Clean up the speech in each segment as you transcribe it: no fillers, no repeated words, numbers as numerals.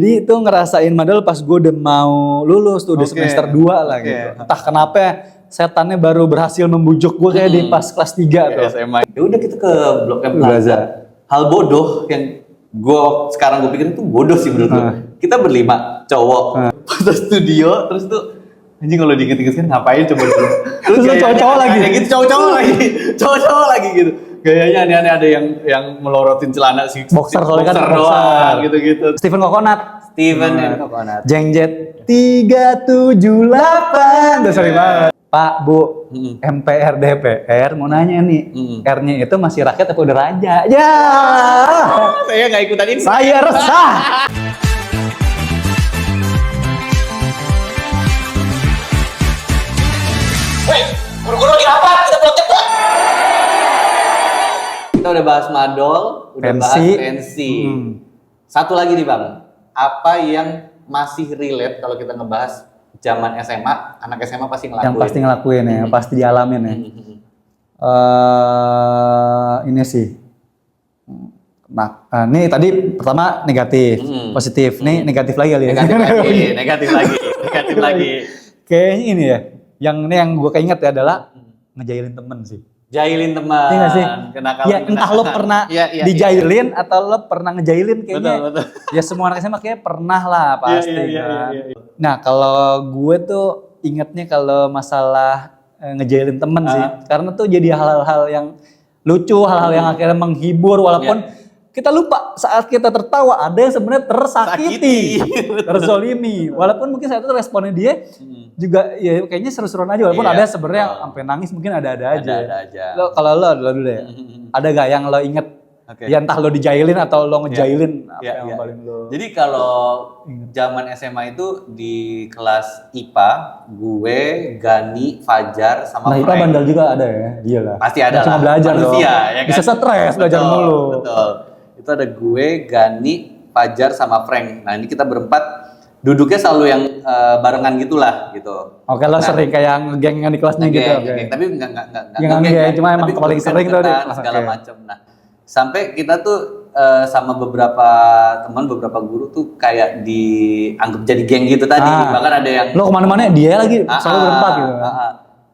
Jadi itu ngerasain madal pas gue udah mau lulus tuh, udah semester 2 lah gitu. Entah kenapa setannya baru berhasil membujuk gue kayak di pas kelas 3 tuh. SMA. Ya udah kita ke Blok M Plaza. Hal bodoh yang sekarang gue pikirin tuh bodoh sih menurut gue. Kita berlima cowok foto studio, terus tuh anjing kalau diinget-inget kan ngapain coba dulu. Terus cowok-cowok lagi gitu, cowok-cowok lagi gitu. Gayanya aneh-aneh, ada yang melorotin celana si boxer soalnya kan doang gitu-gitu. Steven Coconut. Coconut. Jengjet 378. Udah sering banget. Pak, Bu, MPR DPR mau nanya nih, R-nya itu masih rakyat atau udah raja? Ya. Saya nggak ikutan ini. Saya resah. Woi, guru-guru lagi apa? Kita belum cepet. Kita udah bahas madol, udah bahas pensi. Satu lagi nih Bang, apa yang masih relate kalau kita ngebahas zaman SMA, anak SMA pasti ngelakuin. Yang pasti ngelakuin ya, pasti dialamin ya. Ini sih. Nah, ini tadi pertama negatif, positif. Nih negatif lagi kali ya. Negatif lagi. Kayaknya ini ya, yang gue keinget ya adalah ngejailin temen sih. Jailin teman. Iya gak sih? Kenakalan. Ya entah lo pernah dijailin atau lo pernah ngejailin kayaknya. Betul. Ya semua anak SMA kayaknya pernah lah pasti kan. Nah kalau gue tuh ingetnya kalau masalah ngejailin temen sih. Karena tuh jadi hal-hal yang lucu, hal-hal yang akhirnya menghibur walaupun kita lupa saat kita tertawa ada yang sebenarnya tersakiti, terzolimi. Walaupun mungkin saat itu responnya dia juga ya kayaknya seru-seruan aja. Walaupun ada sebenarnya sampai nangis mungkin ada aja. Lo kalau lo dulu deh, ada gak yang lo inget? Ya entah lo dijailin atau lo ngejailin apa yang paling lo. Jadi kalau zaman SMA itu di kelas IPA, gue, Gani, Fajar sama Frank. IPA bandel juga ada ya? Iyalah. Pasti ada. Cuma belajar manusia, dong. Ya kan? Bisa stres belajar mulu. Betul. Itu ada gue, Gani, Fajar sama Frank. Nah ini kita berempat duduknya selalu yang barengan gitulah gitu. Oke, lo sering kayak geng di kelasnya gitu. Tapi enggak cuma emang paling sering tuh segala macam. Nah, sampai kita tuh sama beberapa teman, beberapa guru tuh kayak dianggap jadi geng gitu tadi. Bahkan ada yang lo kemana-mana dia lagi selalu berempat gitu.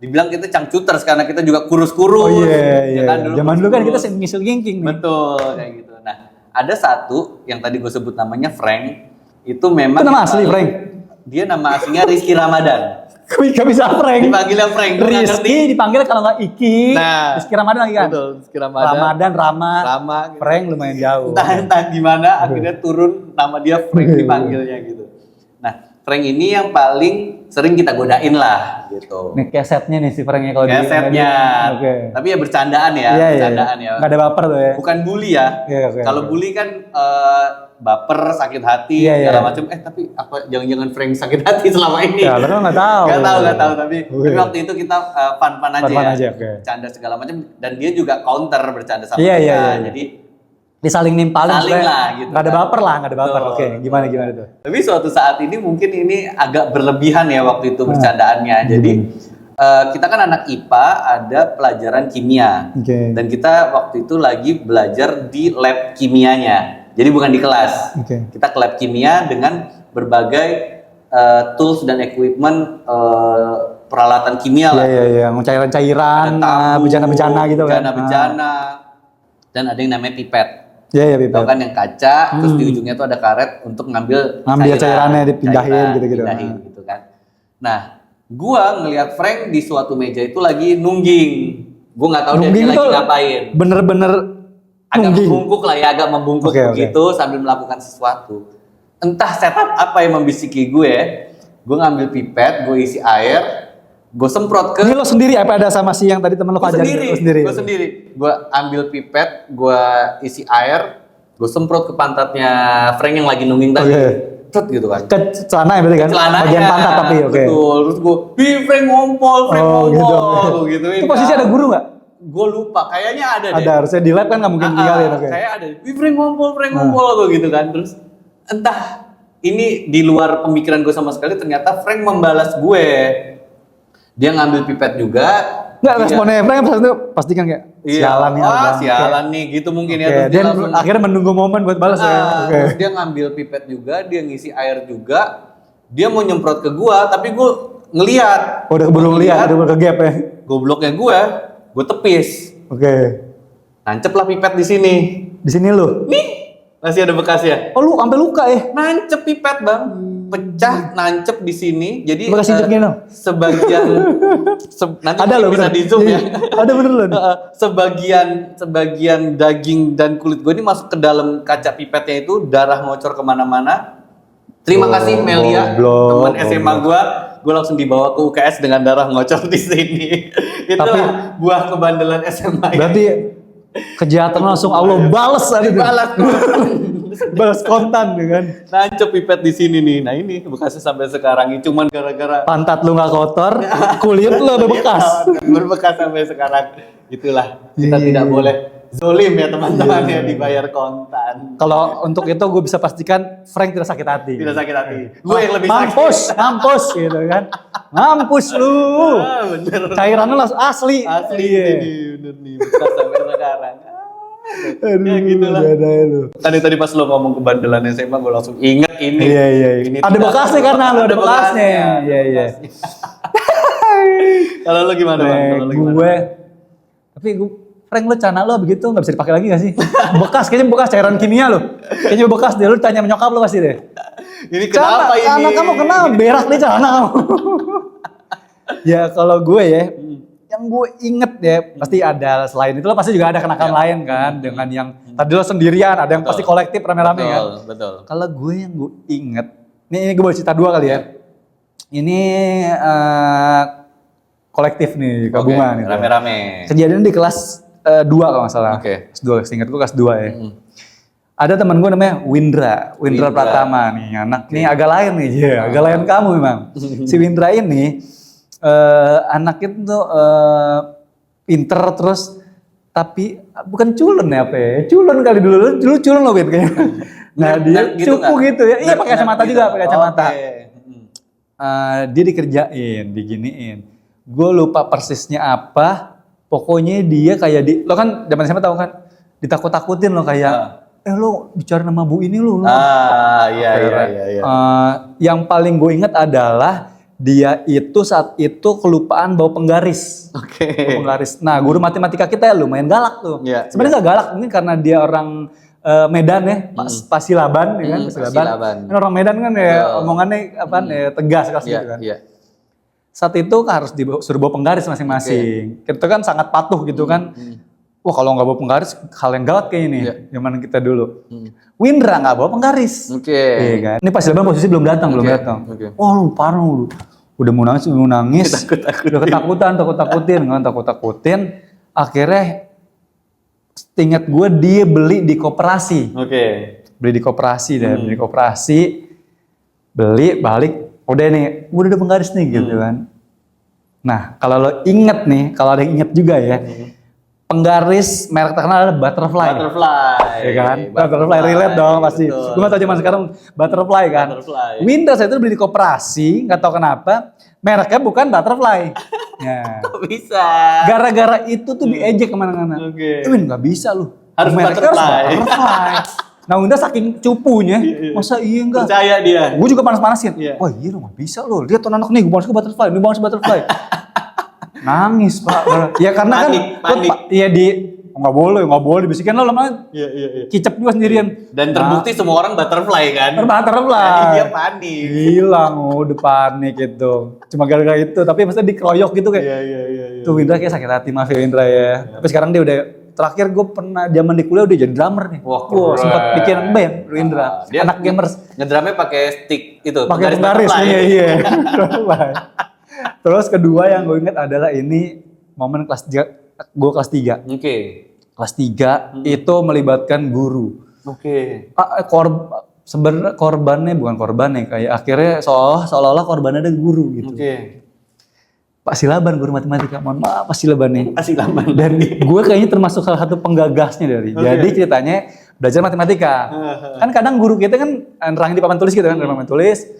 Dibilang kita cangcuters karena kita juga kurus-kurus. Oh iya. Kan, zaman dulu kan kita ngisul gengking nih. Betul, kayak gitu. Nah, ada satu yang tadi gue sebut namanya Frank. Itu memang itu nama asli Frank? Dia nama aslinya Rizky Ramadan. Gak bisa Frank. Dipanggilnya Frank. Rizky dipanggil kalau nggak Iki. Nah, Rizky Ramadan lagi kan? Betul, Rizky Ramadan. Rama gitu. Frank lumayan jauh. Entah gimana akhirnya turun nama dia Frank dipanggilnya gitu. Nah, Frank ini yang paling sering kita godain lah gitu. Nih kesetnya nih si Franknya kalau kesetnya. Tapi ya bercandaan ya, bercandaan ya. Gak ada baper tuh ya. Bukan bully ya. Kalau bully kan baper, sakit hati, segala macam. Tapi apa jangan-jangan Frank sakit hati selama ini? Ya, lo nggak tahu. Nggak tahu. Tapi waktu itu kita fun aja. Bercanda segala macam. Dan dia juga counter bercanda sama kita. Jadi disaling nimpalin. Saling lah gitu. Nggak ada baper. Oke, gimana tuh? Tapi suatu saat ini mungkin ini agak berlebihan ya waktu itu bercandaannya. Jadi kita kan anak IPA, ada pelajaran kimia. Dan kita waktu itu lagi belajar di lab kimianya. Jadi bukan di kelas. Kita ke lab kimia dengan berbagai tools dan equipment peralatan kimia lah. Iya. Cairan-cairan, bejana-bejana gitu kan. Bejana-bejana. Dan ada yang namanya pipet. Iya, pipet. Tahu kan yang kaca, terus di ujungnya tuh ada karet untuk ngambil cairannya dipindahin gitu-gitu. Gitu kan. Nah, gua ngelihat Frank di suatu meja itu lagi nungging. Gua nggak tahu dia lagi ngapain. Bener-bener agak membungkuk gitu sambil melakukan sesuatu. Entah setup apa yang membisiki gue ngambil pipet, gue isi air, gue semprot ke. Ini lo sendiri apa ada sama si yang tadi temen lo Fajar? Gue sendiri. Gue ambil pipet, gue isi air, gue semprot ke pantatnya Frank yang lagi nungging tadi. Cet gitu kan. Ke celana ya berarti kan? Bagian pantat tapi Betul. Terus gue, Frank ngompol. Gitu. Itu posisi ada guru nggak? Gue lupa, kayaknya ada deh. Ada, harusnya di lab kan nggak mungkin tinggalin. Kayak ada. Frank ngompol gitu kan. Terus entah ini di luar pemikiran gue sama sekali, ternyata Frank membalas gue. Dia ngambil pipet juga. Nggak, responnya Frank pasti kan kayak sialan nih. Sialan nih gitu mungkin ya. Terus dia langsung, akhirnya menunggu momen buat balas ya. Terus dia ngambil pipet juga, dia ngisi air juga. Dia mau nyemprot ke gua, tapi gua ngelihat. Udah keburu ngeliat, udah ke gap ya. Gobloknya gua tepis. Nancep lah pipet di sini. Di sini lu. Nih, masih ada bekas ya. Oh, lu sampai luka ya? Nancep pipet, Bang. Pecah, nancep di sini. Jadi bekas injek gini loh. Sebagian nanti ada loh, bisa di zoom ya. Ada bener loh. Sebagian daging dan kulit gue ini masuk ke dalam kaca pipetnya itu, darah ngocor kemana-mana. Terima kasih Melia, teman SMA gue langsung dibawa ke UKS dengan darah ngocor di sini. Itulah buah kebandelan SMA. Berarti kejahatan langsung Allah balas aja. Balas kontan kan. Nancep pipet di sini nih. Nah ini bekasnya sampai sekarang ini cuman gara-gara pantat lu nggak kotor, kulit lu ada bekas. Berbekas sampai sekarang. Itulah kita tidak boleh zolim ya teman-teman ya, dibayar kontan. Kalau untuk itu gue bisa pastikan Frank tidak sakit hati. Tidak sakit hati. Gue yang lebih mampus gitu kan. Mampus lu. Bener. Cairannya langsung asli. Ini bener nih. Bekas sampai sekarang. Aduh, ya gitulah. Tadi pas lo ngomong kebandelan SMA gue langsung inget ini. Iya. Ini ada bekasnya karena lu ada bekasnya. Iya. Kalau lo gimana, Bang? Gue Frank, lu celana lu begitu nggak bisa dipakai lagi nggak sih? Kayaknya bekas cairan kimia lu. Kayaknya bekas deh, lu tanya nyokap lu pasti deh. Ini kenapa ini? Celana kamu kenapa berak nih celana kamu? Ya kalau gue ya, yang gue inget ya pasti ada, selain itu lo pasti juga ada kenakalan lain kan, dengan yang tadi lo sendirian, ada yang pasti kolektif rame-rame kan. Betul. Kalau gue yang gue inget, ini gue boleh cerita dua kali ya. Ini kolektif nih, gabungan gitu. Rame-rame. Kejadian di kelas 2 kalau nggak salah. Kelas 2, seingat gue kelas 2 ya. Ada teman gue namanya Windra Pratama nih, anak nih agak lain nih, agak lain kamu memang. Si Windra ini anak itu tuh pinter terus, tapi bukan culun ya apa ya? Culun kali dulu culun loh Wid kayaknya. Nah dia cupu gitu ya, iya pakai kacamata juga, pakai kacamata. Dia dikerjain, diginiin. Gue lupa persisnya apa. Pokoknya dia kayak lo kan zaman SMA tahu kan, ditakut-takutin lo kayak, lo bicara nama bu ini lo. Iya. Yang paling gue ingat adalah dia itu saat itu kelupaan bawa penggaris. Bawa penggaris. Nah guru matematika kita ya lumayan galak tuh. Sebenarnya nggak galak, mungkin karena dia orang Medan ya, Pasilaban ya kan, Pasilaban. Kan orang Medan kan ya omongannya tegas gitu kan. Saat itu harus disuruh bawa penggaris masing-masing. Kita kan sangat patuh gitu kan. Wah kalau nggak bawa penggaris hal yang gawat kayak ini. Zaman kita dulu. Windra nggak bawa penggaris. Iya kan. Ini Pasilaban posisi belum datang. Wah lu parah lu. Udah mau nangis. Udah takut-takutin. Akhirnya ingat gue dia beli di koperasi. Beli di koperasi beli balik. Udah nih, udah ada penggaris nih gitu kan. Nah, kalau lo inget nih, kalau ada yang inget juga ya, penggaris merek terkenal adalah Butterfly. Ya kan? Butterfly relate dong pasti. Gue gak tau zaman sekarang Butterfly kan. Windows itu beli di koperasi, gak tau kenapa, mereknya bukan Butterfly. Kok bisa? Gara-gara itu tuh diejek kemana-mana. Win gak bisa lu. Harus Butterfly. Nah udah saking cupunya, masa iya enggak? Percaya dia. Gue juga panas-panasin. Wah iya lu gak bisa lo, lihat tuh anak nih, gue bawa butterfly. Nangis pak. Ya karena panik. Iya nggak boleh dibisikin lo lama. Kicep juga sendirian. Dan terbukti semua orang butterfly kan? Butterfly. Jadi dia panik. Hilang, udah panik gitu. Cuma gara-gara itu, tapi maksudnya dikeroyok gitu kayak. Iya. Tuh Windra kayak sakit hati, maaf ya Windra ya. Tapi sekarang dia udah, terakhir gue pernah zaman di kuliah udah jadi drummer nih. Wah sempat bikin band Windra. Anak gamers. Ngedrumnya pakai stick itu. Pakai penggaris. Iya. Terus kedua yang gue ingat adalah ini momen kelas 3, gue kelas 3. Kelas 3 itu melibatkan guru. Sebenarnya korbannya kayak akhirnya seolah-olah korbannya ada guru gitu. Pak Silaban, guru matematika. Mohon maaf Pak Silaban nih. Dan gue kayaknya termasuk salah satu penggagasnya dari. Jadi ceritanya belajar matematika. Kan kadang guru kita kan nerangin di papan tulis gitu kan, papan tulis.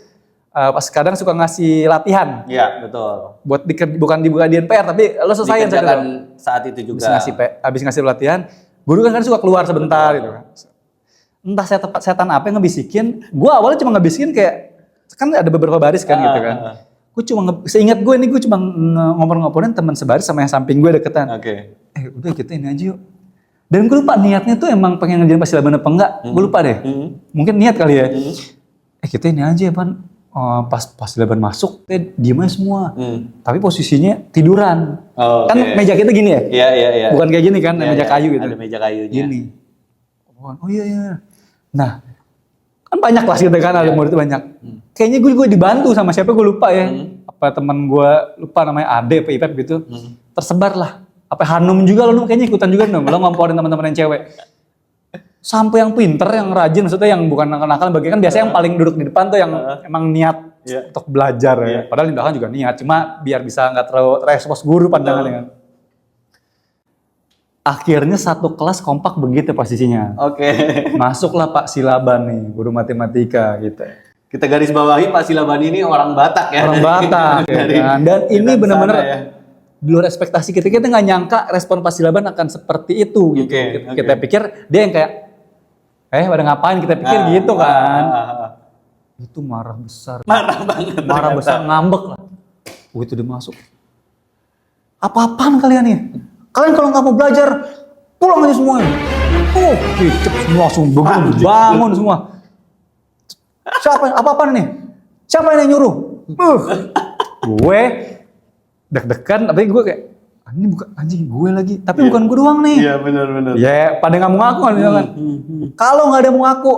pas kadang suka ngasih latihan. Iya, betul. Buat bukan dibuka di NPR tapi lo selesaiin dikerjakan saat itu juga. Habis ngasih latihan, guru kan suka keluar sebentar gitu kan. Entah setan apa yang ngebisikin, gue awalnya cuma ngebisikin kayak, kan ada beberapa baris kan gitu kan. Gue cuma, seingat gue ini gue cuma ngompor-ngomporin teman sebaris sama yang samping gue deketan. Oke. Udah kita ini aja yuk. Dan gue lupa niatnya tuh emang pengen ngerjain Pasilaban apa enggak, gue lupa deh. Mungkin niat kali ya. Kita ini aja Pan, pas Pasilaban masuk, diem aja semua. Tapi posisinya tiduran. Kan meja kita gini ya? Iya. Bukan kayak gini kan, meja kayu gitu. Ada meja kayunya. Gini. Oh iya. Nah, kan banyak kelas gitu kan, ada murid itu banyak. Kayaknya gue dibantu sama siapa gue lupa ya. Apa teman gue lupa namanya Ade apa Ipep gitu. Tersebar lah. Apa Hanum juga lo kayaknya ikutan juga dong. Lo ngomporin teman-teman yang cewek. Sampai yang pinter, yang rajin, maksudnya yang bukan nakal-nakal. Bagian kan biasanya yang paling duduk di depan tuh yang emang niat untuk belajar ya. Padahal di belakang juga niat. Cuma biar bisa nggak terlalu terekspos guru pandangannya kan. Akhirnya satu kelas kompak begitu posisinya. Oke. Masuklah Pak Silaban nih, guru matematika gitu. Kita garis bawahi Pak Silaban ini orang Batak ya. Orang Batak. Ya. Dan ini benar-benar di luar ekspektasi kita. Kita nggak nyangka respon Pak Silaban akan seperti itu gitu. Kita pikir dia yang kayak, pada ngapain kita pikir gitu kan. Itu marah besar. Marah banget. Marah besar, ngambek lah. Itu dia masuk. Apa-apaan kalian nih? Kalian kalau nggak mau belajar, pulang aja semuanya. Kicep semua langsung bangun semua. Apa-apaan nih? Siapa yang nyuruh? Gue deg-degan, tapi gue kayak, ini bukan anjing gue lagi. Tapi bukan gue doang nih. Iya benar. Ya pada nggak mau ngaku kan. Kalau nggak ada mau ngaku,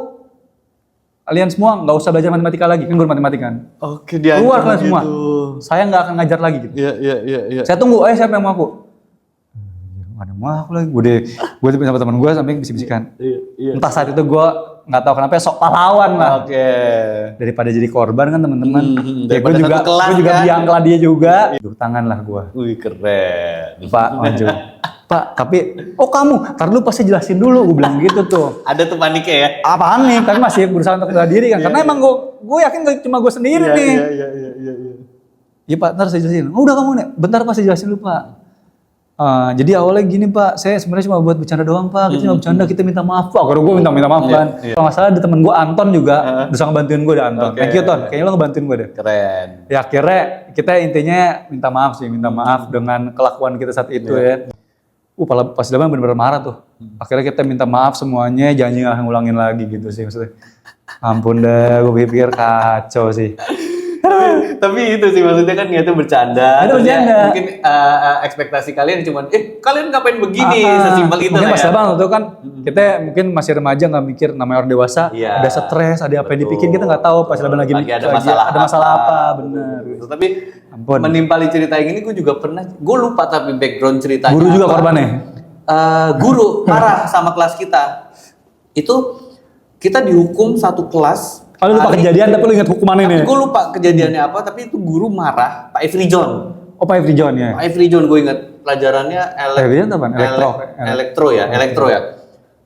kalian semua nggak usah belajar matematika lagi. Kan guru matematika kan. Oke, dia keluar kalian semua. Saya nggak akan ngajar lagi gitu. Iya. Saya tunggu, siapa yang mau ngaku? Ada mau aku lagi, gue sama teman gue sampai bisik-bisikan. Entah saat itu gue nggak tahu kenapa sok pahlawan lah. Daripada jadi korban kan teman-teman. Ya gue juga bianglah dia juga. Tangan lah gue. Wih keren. Pak maju. Pak tapi, kamu, ntar dulu pasti jelasin dulu, gue bilang gitu tuh. Ada tuh paniknya ya? Panik, tapi masih berusaha untuk bela diri kan. Karena emang gue yakin gak cuma gue sendiri nih. Iya Pak, ntar saya jelasin. Udah kamu nih, bentar Pak saya jelasin dulu Pak. Jadi awalnya gini Pak, saya sebenarnya cuma buat bercanda doang Pak, kita cuma bercanda, kita minta maaf Pak. Kalau gue minta maaf kan. Kalau nggak salah ada temen gue Anton juga, bisa ngebantuin gue deh Anton. Thank you Ton, kayaknya lo ngebantuin gue deh. Keren. Ya akhirnya kita intinya minta maaf dengan kelakuan kita saat itu ya. Pas Silaban bener-bener marah tuh. Akhirnya kita minta maaf semuanya, janji nggak ngulangin lagi gitu sih maksudnya. Ampun dah, gue pikir kacau sih. Tapi itu sih maksudnya kan niatnya bercanda. Mungkin ekspektasi kalian cuma kalian ngapain begini, sesimpel itu mungkin lah Mas Abang tuh kan kita mungkin masih remaja nggak mikir, namanya orang dewasa, ada stres, ada apa yang dipikirin kita nggak tahu pas lagi ada masalah apa, bener. Tapi menimpali cerita yang ini gue juga pernah, gue lupa tapi background ceritanya. Guru juga korbannya? Guru marah sama kelas kita. Itu kita dihukum satu kelas. Lu lupa kejadian tapi lu ingat hukumannya nih? Gue lupa kejadiannya apa, tapi itu guru marah, Pak Ifri John. Pak Ifri John ya? Pak Ifri John, gue ingat pelajarannya elektro ya.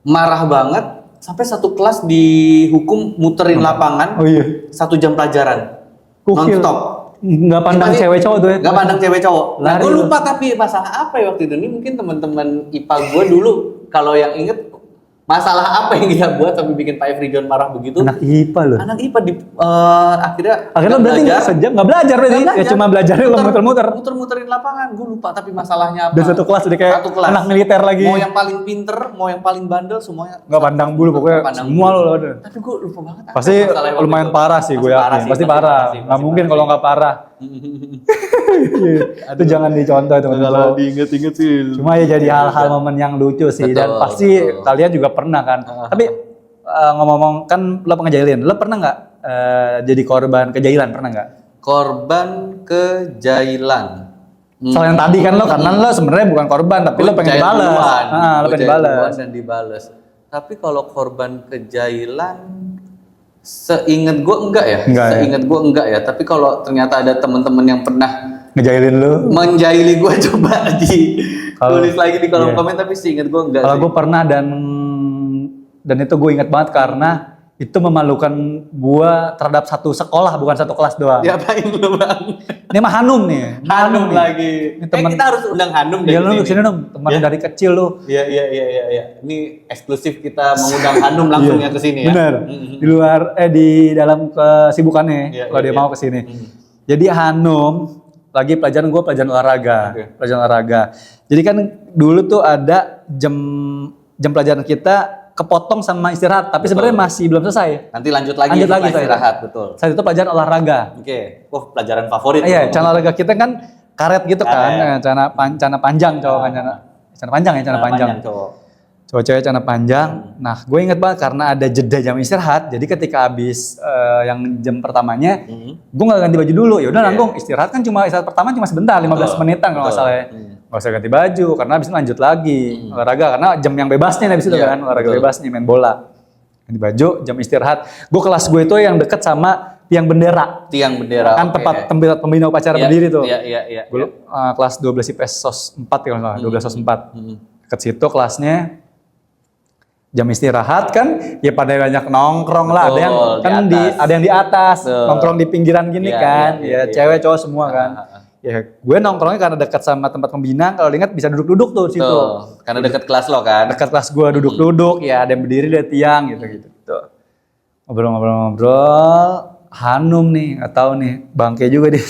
Marah banget, sampai satu kelas dihukum muterin lapangan, 1 jam pelajaran. Non-stop. Nggak pandang cewek cowok tuh ya? Nggak pandang cewek cowok. Nah, gue lupa tapi masalah apa ya waktu itu. Ini mungkin teman-teman IPA gue dulu, kalau yang inget, masalah apa yang dia buat sampai bikin Pak Ifri John marah begitu? Anak IPA loh. Anak IPA akhirnya berarti sejam nggak belajar berarti? Ya cuma belajarnya muter-muter. Muter-muterin lapangan. Gue lupa tapi masalahnya apa? Dan satu kelas udah kayak anak militer lagi. Mau yang paling pinter, mau yang paling bandel, semuanya. Nggak pandang bulu pokoknya semua lo ada. Tapi gue lupa banget. Pasti lumayan parah sih gue yakin. Pasti parah. Nggak mungkin kalau nggak parah. Itu jangan dicontoh teman-teman. Kalau diinget-inget sih. Cuma ya jadi hal-hal momen yang lucu sih. Dan pasti kalian juga pernah kan. Tapi ngomong-ngomong kan lo pengejailin. Lo pernah nggak jadi korban kejailan? Pernah nggak? Korban kejailan. Soal yang tadi kan lo karena lo sebenarnya bukan korban tapi lo pengen dibalas. Lo pengen dibalas dan dibales. Tapi kalau korban kejailan seingat gue enggak ya. Seingat gue enggak ya. Tapi kalau ternyata ada teman-teman yang pernah ngejailin lo, menjaili gue, coba tulis lagi di kolom komen. Tapi seingat gue enggak. Kalau gue pernah dan itu gue ingat banget karena itu memalukan gua terhadap satu sekolah, bukan satu kelas doang. Diapain lu Bang? Ini mah Hanum nih. Hanum nih. lagi. Ini temen, Kita harus undang Hanum deh. Iya lu kesini dong, teman dari kecil lu. Iya. Ini eksklusif kita mengundang Hanum langsung ya ke sini ya. Bener. Di luar di dalam kesibukannya kalau dia mau ke sini. Jadi Hanum lagi pelajaran olahraga. Pelajaran olahraga. Jadi kan dulu tuh ada jam pelajaran kita kepotong sama istirahat, tapi sebenarnya masih belum selesai. Nanti lanjut lagi istirahat, betul. Saat itu pelajaran olahraga. Oke. Pelajaran favorit. Iya, celana olahraga kita kan karet gitu kan, celana panjang cowok kan, celana panjang. Cowok cewek celana panjang. Nah, gue inget banget karena ada jeda jam istirahat. Jadi ketika habis yang jam pertamanya, gue nggak ganti baju dulu. Ya udah nanggung istirahat kan istirahat pertama cuma sebentar, 15 menitan kalau nggak salah ya. Gak usah ganti baju karena habis itu lanjut lagi olahraga karena jam yang bebasnya habis itu kan olahraga bebasnya main bola. Ganti baju, jam istirahat. Kelas gue itu yang deket sama tiang bendera. Tiang bendera. Kan tempat pembina upacara berdiri tuh. Iya. Gue kelas 12 IPS SOS 4 kalau nggak salah, 12 SOS 4. Deket situ kelasnya. Jam istirahat kan ya pada banyak nongkrong lah, ada yang kan ada yang di atas, nongkrong di pinggiran gini kan. Cewek cowok semua kan. Ya, gue nongkrongnya karena dekat sama tempat pembina, kalau ingat bisa duduk-duduk tuh di situ. Karena dekat kelas lo kan. Dekat kelas gue duduk-duduk, ya ada yang berdiri, ada tiang gitu. Ngobrol-ngobrol, Hanum nih, nggak tahu nih, bangke juga dia.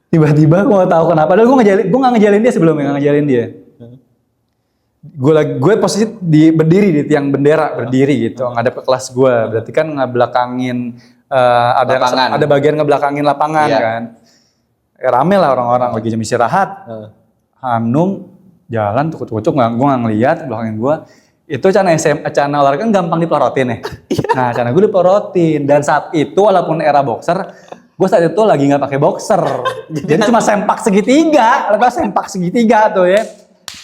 Tiba-tiba gue nggak tahu kenapa, padahal gue nggak ngejalin dia sebelumnya, nggak ngejalin dia. Gue posisi berdiri di tiang bendera, berdiri gitu, ngadep ke kelas gue, berarti kan ngebelakangin, ada bagian ngebelakangin lapangan kan. Rame lah orang-orang lagi jam istirahat. Hanum jalan tukucuk gue nggak ngeliat belakangin gue. Itu cana olahraga kan gampang dipelorotin ya. Nah cana gue dipelorotin dan saat itu walaupun era boxer, gue saat itu lagi nggak pakai boxer. Jadi cuma sempak segitiga, lepas sempak segitiga tuh ya.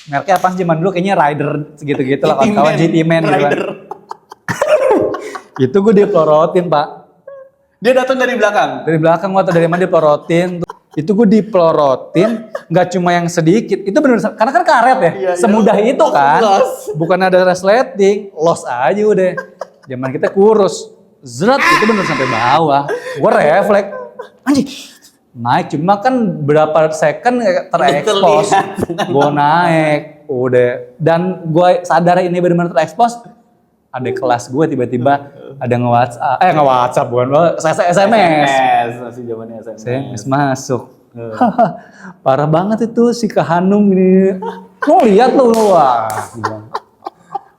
Mereknya apa sih zaman dulu kayaknya Rider segitu-gitu lah kawan-kawan GT-Man gitu kan. Itu gue dipelorotin Pak. Dia datang dari belakang. Dari belakang atau dari mana dipelorotin. Itu gue dipelorotin, nggak cuma yang sedikit, itu bener karena kan karet ya, semudah itu kan, bukan ada resleting, los aja udah. Zaman kita kurus, zret itu bener sampai bawah, gue refleks, anjing naik cuma kan berapa second terekspos, gue naik, udah, dan gue sadar ini benar-benar terekspos. Ada kelas gue tiba-tiba ada nge-WhatsApp bukan SMS. Masih zamannya SMS masuk. Parah banget itu si Kak Hanum ini. Lo lihat lo, wah.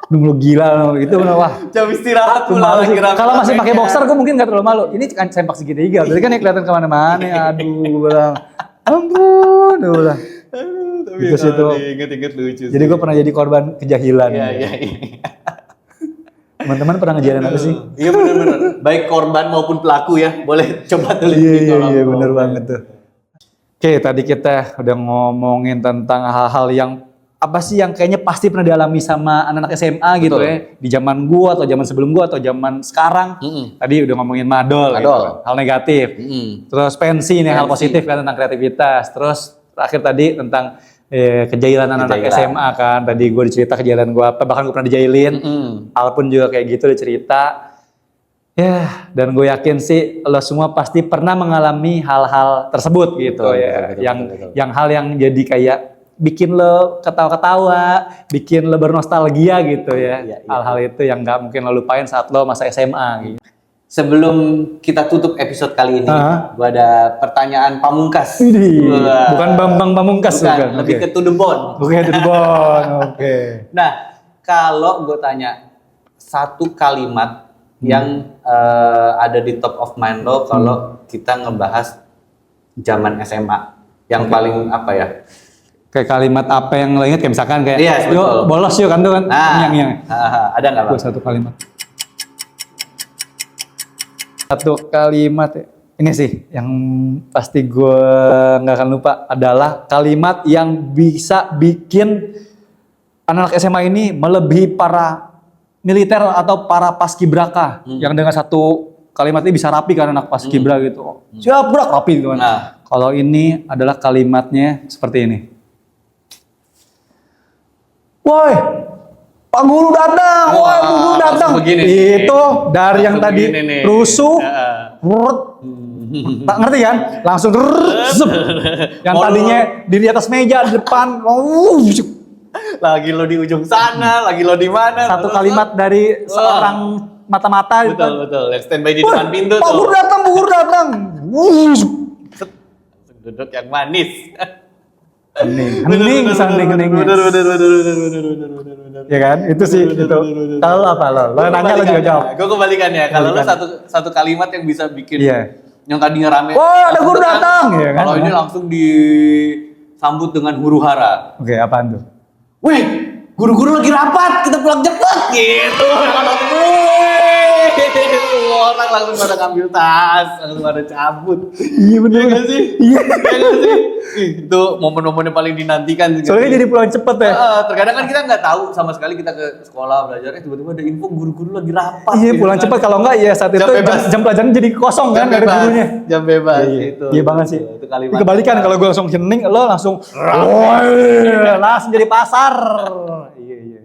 Lu gila lo, itu bener wah. Jam istirahat pula. Kalau masih pakai boxer gue mungkin gak terlalu malu. Ini kan sempak segitiga, berarti kan ya kelihatan kemana-mana. Aduh, bilang, ampun, bilang. Itu situ. Ingat-ingat lucu. Jadi gue pernah jadi korban kejahilan. Iya. Teman-teman pernah ngejalanin apa sih? Iya benar-benar. Baik korban maupun pelaku ya. Boleh coba tulis di kolom. Iya benar banget tuh. Oke, tadi kita udah ngomongin tentang hal-hal yang apa sih yang kayaknya pasti pernah dialami sama anak-anak SMA gitu ya. Di zaman gua atau zaman sebelum gua atau zaman sekarang. Tadi udah ngomongin madol. Gitu. Hal negatif. Terus pensi nih hal positif kan tentang kreativitas. Terus terakhir tadi tentang kejahilan anak SMA kan. Tadi gue dicerita kejahilan gue apa, bahkan gue pernah dijailin. Al pun juga kayak gitu dicerita. Ya, dan gue yakin sih lo semua pasti pernah mengalami hal-hal tersebut gitu ya. Yang hal yang jadi kayak bikin lo ketawa-ketawa, bikin lo bernostalgia gitu ya. Hal-hal itu yang gak mungkin lo lupain saat lo masa SMA gitu. Sebelum kita tutup episode kali ini, gue ada pertanyaan pamungkas. Bukan Bambang Pamungkas, bukan. Lebih ke to the bone. Oke, to the bone. Oke. Nah, kalau gue tanya satu kalimat yang ada di top of mind lo kalau kita ngebahas zaman SMA, yang paling apa ya? Kayak kalimat apa yang lo inget, kayak misalkan kayak, yuk bolos yuk kan tuh kan, yang. Ada nggak Bang? Satu kalimat. Satu kalimat ini sih yang pasti gue nggak akan lupa adalah kalimat yang bisa bikin anak SMA ini melebihi para militer atau para paskibraka yang dengan satu kalimat ini bisa rapi kan anak paskibra gitu. Siap brak rapi gitu kan. Kalau ini adalah kalimatnya seperti ini. Woi, Pak Guru datang, Wah, Pak Guru datang. langsung begini nih. Itu dari yang Langsung tadi begini nih. rusuh, Heeh. rrrt, tak ngerti kan? Langsung rrrt, zup. Yang Molor. tadinya di atas meja di depan, Lagi lo di ujung sana, lagi lo di mana? satu kalimat dari seorang mata-mata gitu. Betul, betul. Yang standby di depan pintu Pak Guru tuh. datang, Pak Guru datang. Duduk yang manis. Hening, saking heningnya. Ya kan? Itu sih itu. Kalau lo apa lo? Lo nanya lo juga jawab. Gue kebalikannya. Kalau lo Kebalikan. satu kalimat yang bisa bikin Iya. yang tadinya rame. Wah, ada guru langsung datang, tenang. ya kan? Kalau ini langsung disambut dengan huru hara. Oke, apaan tuh? Weh, guru-guru lagi rapat, kita pulang cepet gitu. Orang langsung pada ngambil tas, langsung pada cabut. Iya bener Iya nggak sih? Iya. Iya nggak sih? Ih, itu momen-momen yang paling dinantikan. Soalnya jadi pulang cepet ya. Terkadang kan kita nggak tahu sama sekali kita ke sekolah belajar, tiba-tiba ada info guru-guru lagi rapat. Iya gitu pulang kan. cepet kalau enggak ya saat Jam itu bebas. jam pelajaran jadi kosong kan dari gurunya. Jam bebas Iya, gitu. iya banget sih. Itu kalimat. Kebalikan kalau gue langsung hening, lo langsung woi, langsung jadi pasar. Iya iya.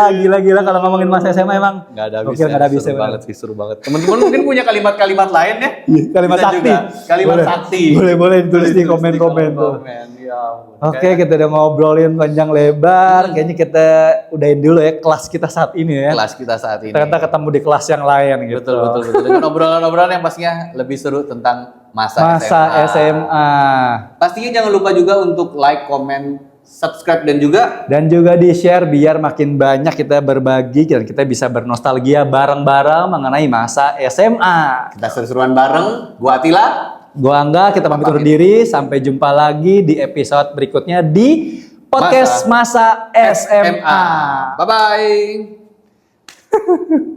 Gila-gila kalau ngomongin masa SMA emang Nggak ada gokil, habisnya. nggak ada habisnya. Seru banget sih, seru banget. Teman-teman mungkin punya kalimat-kalimat lain ya? Iya, kalimat Bisa sakti. juga. Kalimat Boleh. sakti. Boleh ditulis di Tulis komen-komen tuh. komen. Ya ampun. Oke, kita udah ngobrolin panjang lebar. Kayaknya kita udahin dulu ya kelas kita saat ini ya. Kelas kita saat ini. Ternyata ketemu di kelas yang lain gitu. Betul, betul, betul. Dengan obrolan-obrolan yang pastinya lebih seru tentang masa SMA. Pastinya jangan lupa juga untuk like, comment, subscribe dan juga di-share biar makin banyak kita berbagi dan kita bisa bernostalgia bareng-bareng mengenai masa SMA. kita seru-seruan bareng. Gua Atila. Gua Angga, kita pamit undur diri. Sampai jumpa lagi di episode berikutnya di podcast Masa SMA. Bye-bye.